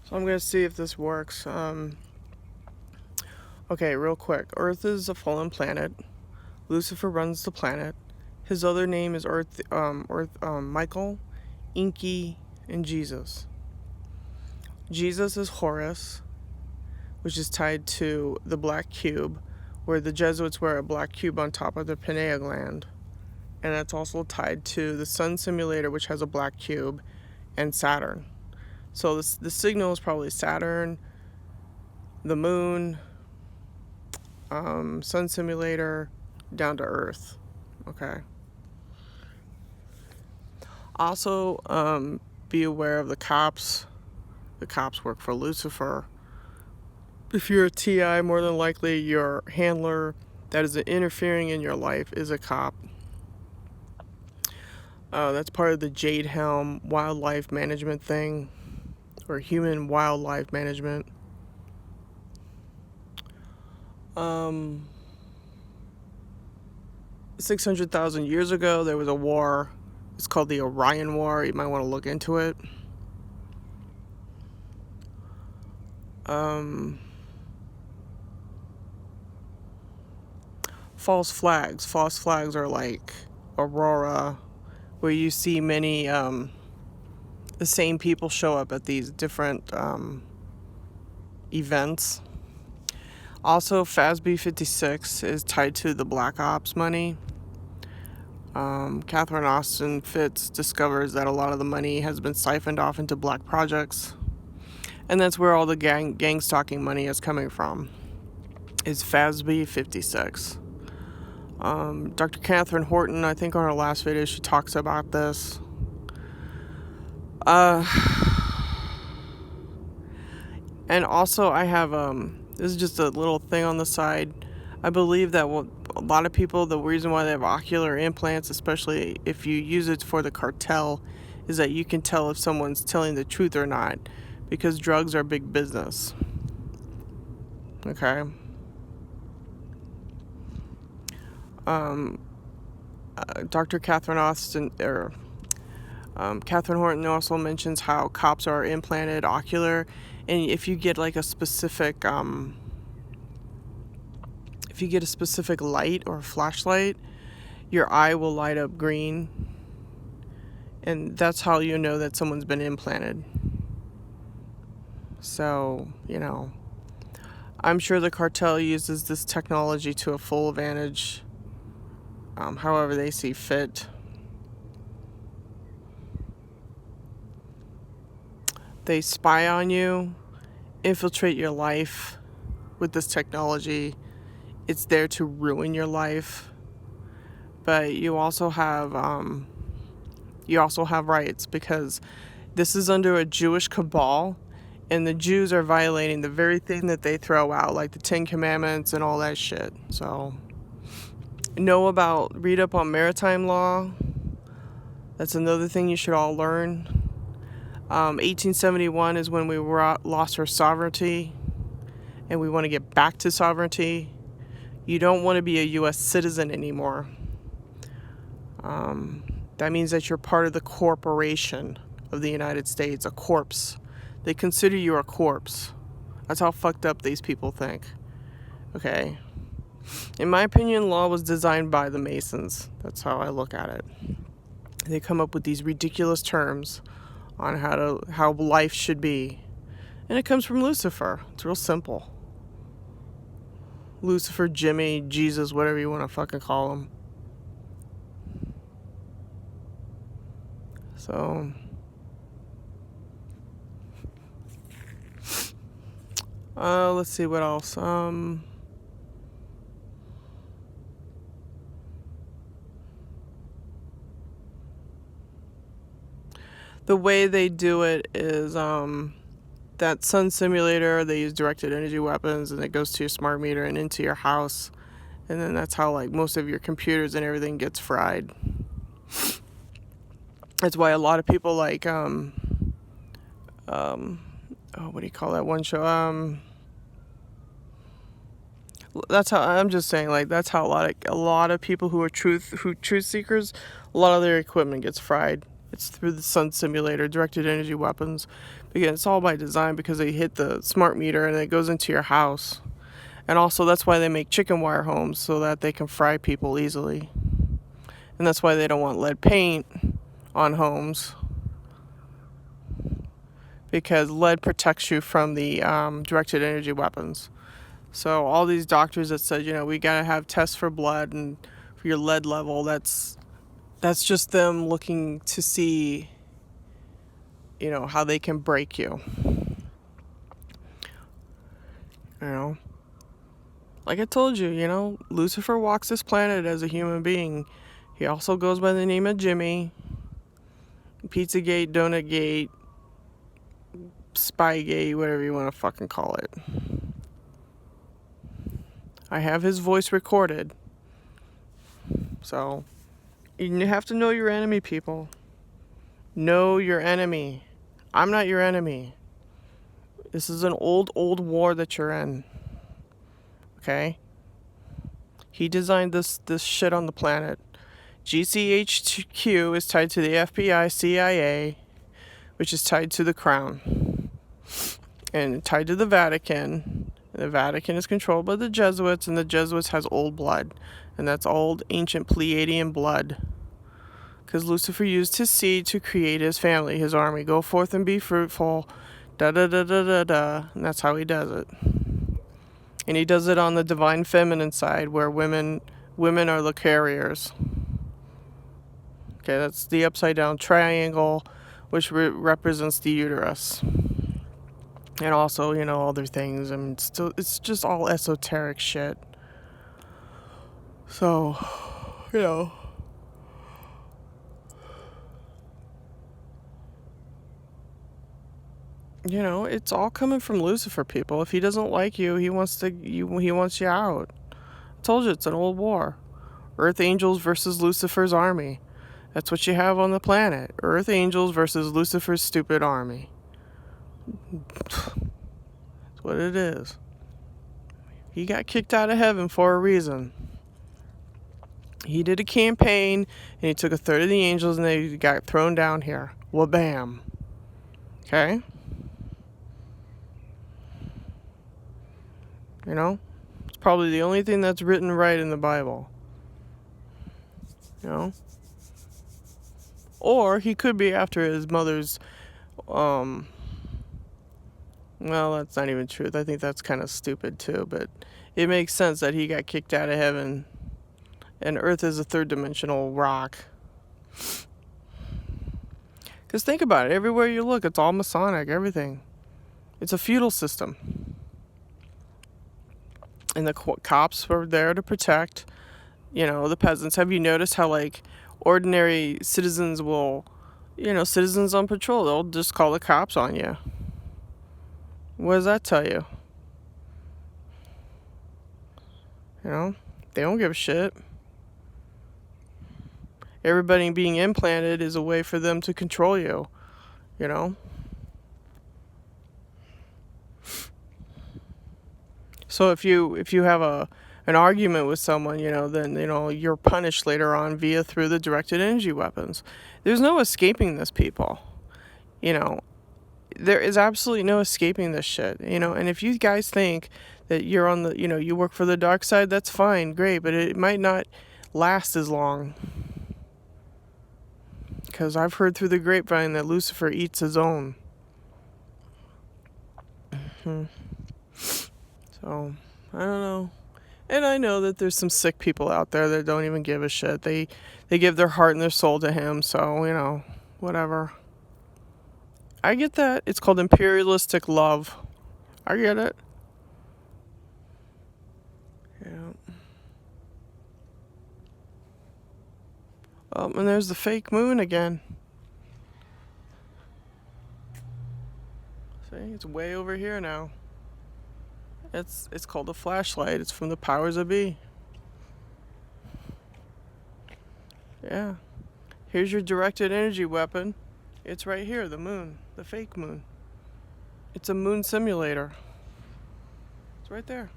So I'm going to see if this works. Okay, real quick. Earth is a fallen planet. Lucifer runs the planet. His other name is Michael, Inky, and Jesus. Jesus is Horus, which is tied to the black cube, where the Jesuits wear a black cube on top of their pineal gland. And that's also tied to the sun simulator, which has a black cube, and Saturn. So the signal is probably Saturn, the moon, sun simulator, down to Earth. Okay. Also, be aware of the cops. The cops work for Lucifer. If you're a TI, more than likely your handler that is interfering in your life is a cop. That's part of the Jade Helm wildlife management thing, or human wildlife management. 600,000 years ago, there was a war. It's called the Orion War. You might want to look into it. False flags. False flags are like Aurora, where you see many the same people show up at these different events. Also, FASB 56 is tied to the Black Ops money. Catherine Austin Fitz discovers that a lot of the money has been siphoned off into black projects. And that's where all the gang stalking money is coming from, is FASB 56. Dr. Catherine Horton, I think on her last video, she talks about this. And also I have, this is just a little thing on the side. I believe that a lot of people, the reason why they have ocular implants, especially if you use it for the cartel, is that you can tell if someone's telling the truth or not, because drugs are big business. Okay. Dr. Catherine Horton also mentions how cops are implanted ocular, and if you get like a specific light or a flashlight, your eye will light up green, and that's how you know that someone's been implanted. So, I'm sure the cartel uses this technology to a full advantage, however they see fit. They spy on you, infiltrate your life with this technology. It's there to ruin your life, but you also have rights, because this is under a Jewish cabal, and the Jews are violating the very thing that they throw out, like the 10 Commandments and all that shit. So, read up on maritime law. That's another thing you should all learn. 1871 is when we lost our sovereignty, and we want to get back to sovereignty. You don't want to be a U.S. citizen anymore. That means that you're part of the corporation of the United States, a corpse. They consider you a corpse. That's how fucked up these people think. Okay? In my opinion, law was designed by the Masons. That's how I look at it. They come up with these ridiculous terms on how life should be. And it comes from Lucifer. It's real simple. Lucifer, Jimmy, Jesus, whatever you want to fucking call him. So, let's see what else. The way they do it is that sun simulator, they use directed energy weapons, and it goes to your smart meter and into your house, and then that's how like most of your computers and everything gets fried. That's why a lot of people like what do you call that one show? That's how I'm just saying, like, a lot of people who are truth seekers, a lot of their equipment gets fried It's through the sun simulator, directed energy weapons. Again, it's all by design because they hit the smart meter and it goes into your house. And also that's why they make chicken wire homes, so that they can fry people easily. And that's why they don't want lead paint on homes, because lead protects you from the directed energy weapons. So all these doctors that said, we gotta have tests for blood and for your lead level, that's just them looking to see, how they can break you. Like I told you, Lucifer walks this planet as a human being. He also goes by the name of Jimmy. Pizzagate, Donutgate, Spygate, whatever you want to fucking call it. I have his voice recorded. So, you have to know your enemy, people. Know your enemy. I'm not your enemy. This is an old war that you're in. Okay? He designed this shit on the planet. GCHQ is tied to the FBI, CIA, which is tied to the Crown. And tied to the Vatican. The Vatican is controlled by the Jesuits, and the Jesuits has old blood. And that's old, ancient Pleiadian blood. Because Lucifer used his seed to create his family, his army. Go forth and be fruitful. Da-da-da-da-da-da. And that's how he does it. And he does it on the divine feminine side, where women are the carriers. Okay, that's the upside down triangle, which represents the uterus. And also, other things. It's just all esoteric shit. So, it's all coming from Lucifer, people. If he doesn't like you, he wants you out. I told you, it's an old war. Earth angels versus Lucifer's army. That's what you have on the planet. Earth angels versus Lucifer's stupid army. That's what it is. He got kicked out of heaven for a reason. He did a campaign, and he took a third of the angels, and they got thrown down here. Wha-bam. Okay? It's probably the only thing that's written right in the Bible. Or he could be after his mother's, well, that's not even truth. I think that's kind of stupid too, but it makes sense that he got kicked out of heaven, and Earth is a third-dimensional rock. Because think about it, everywhere you look, it's all Masonic, everything. It's a feudal system. And the cops were there to protect, the peasants. Have you noticed how, ordinary citizens will, citizens on patrol, they'll just call the cops on you? What does that tell you? They don't give a shit. Everybody being implanted is a way for them to control you, So if you have an argument with someone, then you're punished later on through the directed energy weapons. There's no escaping this, people. There is absolutely no escaping this shit. And if you guys think that you're on the, you work for the dark side, that's fine, great, but it might not last as long. Because I've heard through the grapevine that Lucifer eats his own. So, I don't know. And I know that there's some sick people out there that don't even give a shit. They give their heart and their soul to him, so, whatever. I get that. It's called imperialistic love. I get it. Yeah. And there's the fake moon again. See, it's way over here now. It's called a flashlight. It's from the powers that be. Yeah. Here's your directed energy weapon. It's right here, the moon, the fake moon. It's a moon simulator. It's right there.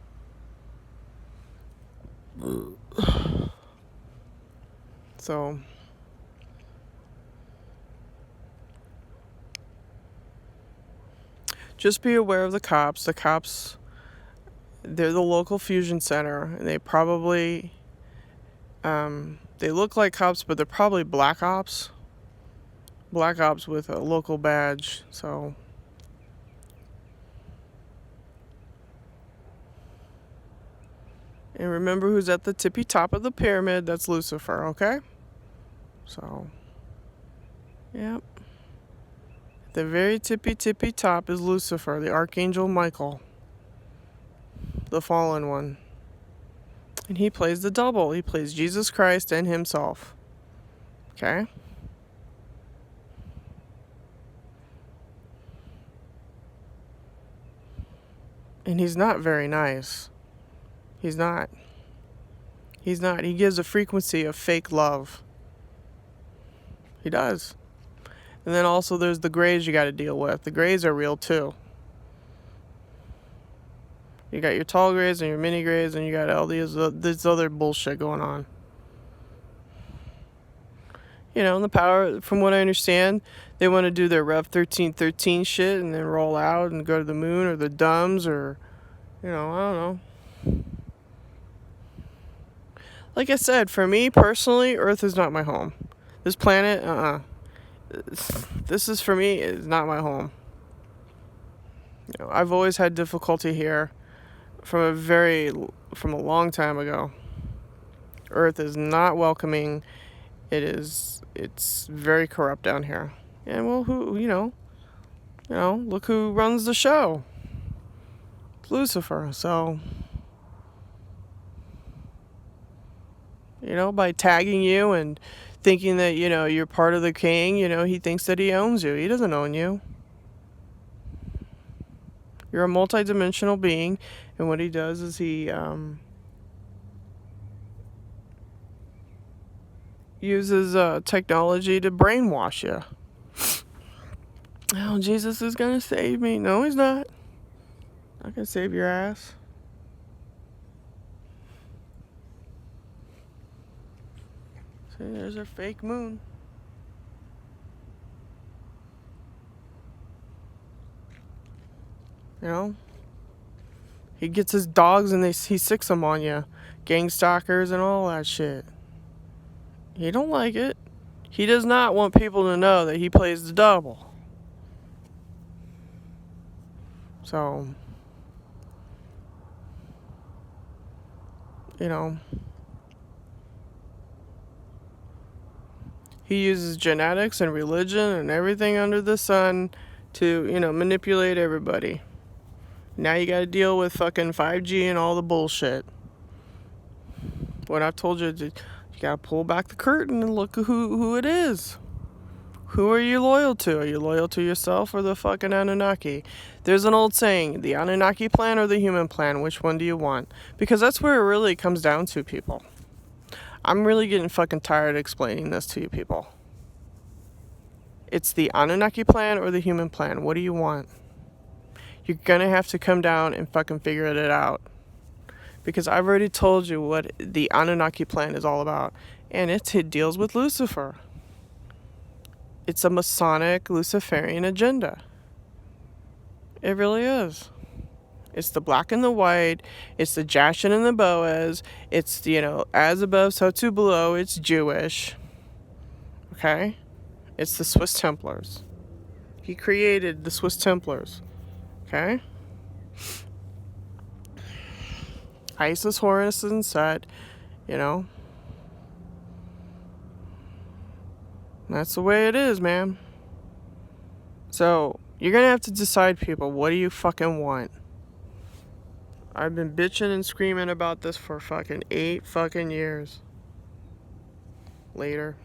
So, Just be aware of the cops. The cops, they're the local fusion center, and they probably, they look like cops, but they're probably black ops. Black ops with a local badge, so. And remember who's at the tippy top of the pyramid? That's Lucifer, okay? So, yep. The very tippy top is Lucifer, the Archangel Michael, the fallen one. And he plays the double. He plays Jesus Christ and himself. Okay? And he's not very nice. He's not. He's not. He gives a frequency of fake love. He does. And then also there's the grays you got to deal with. The grays are real too. You got your tall grays and your mini grays, and you got all this other bullshit going on. You know, and the power, from what I understand, they want to do their Rev 1313 shit and then roll out and go to the moon or the dumbs or, I don't know. Like I said, for me personally, Earth is not my home. This planet, this is, for me, is not my home. You know, I've always had difficulty here from a long time ago. Earth is not welcoming. It's very corrupt down here. And well, look who runs the show. It's Lucifer. So, by tagging you and thinking that, you're part of the king, he thinks that he owns you. He doesn't own you. You're a multidimensional being, and what he does is he uses technology to brainwash you. Oh, Jesus is going to save me. No, he's not. Not going to save your ass. See, there's our fake moon. He gets his dogs and he sicks them on you. Gang stalkers and all that shit. He don't like it. He does not want people to know that he plays the double. So, he uses genetics and religion and everything under the sun to, manipulate everybody. Now you gotta deal with fucking 5G and all the bullshit. What I've told you, you gotta pull back the curtain and look at who it is. Who are you loyal to? Are you loyal to yourself or the fucking Annunaki? There's an old saying, the Annunaki plan or the human plan, which one do you want? Because that's where it really comes down to, people. I'm really getting fucking tired of explaining this to you people. It's the Annunaki plan or the human plan. What do you want? You're gonna have to come down and fucking figure it out. Because I've already told you what the Annunaki plan is all about. And it deals with Lucifer. It's a Masonic Luciferian agenda. It really is. It's the black and the white. It's the Jashin and the Boaz. It's, as above, so too below. It's Jewish. Okay? It's the Swiss Templars. He created the Swiss Templars. Okay? Isis, Horus, and Set, That's the way it is, man. So, you're gonna have to decide, people, what do you fucking want? I've been bitching and screaming about this for fucking 8 fucking years. Later.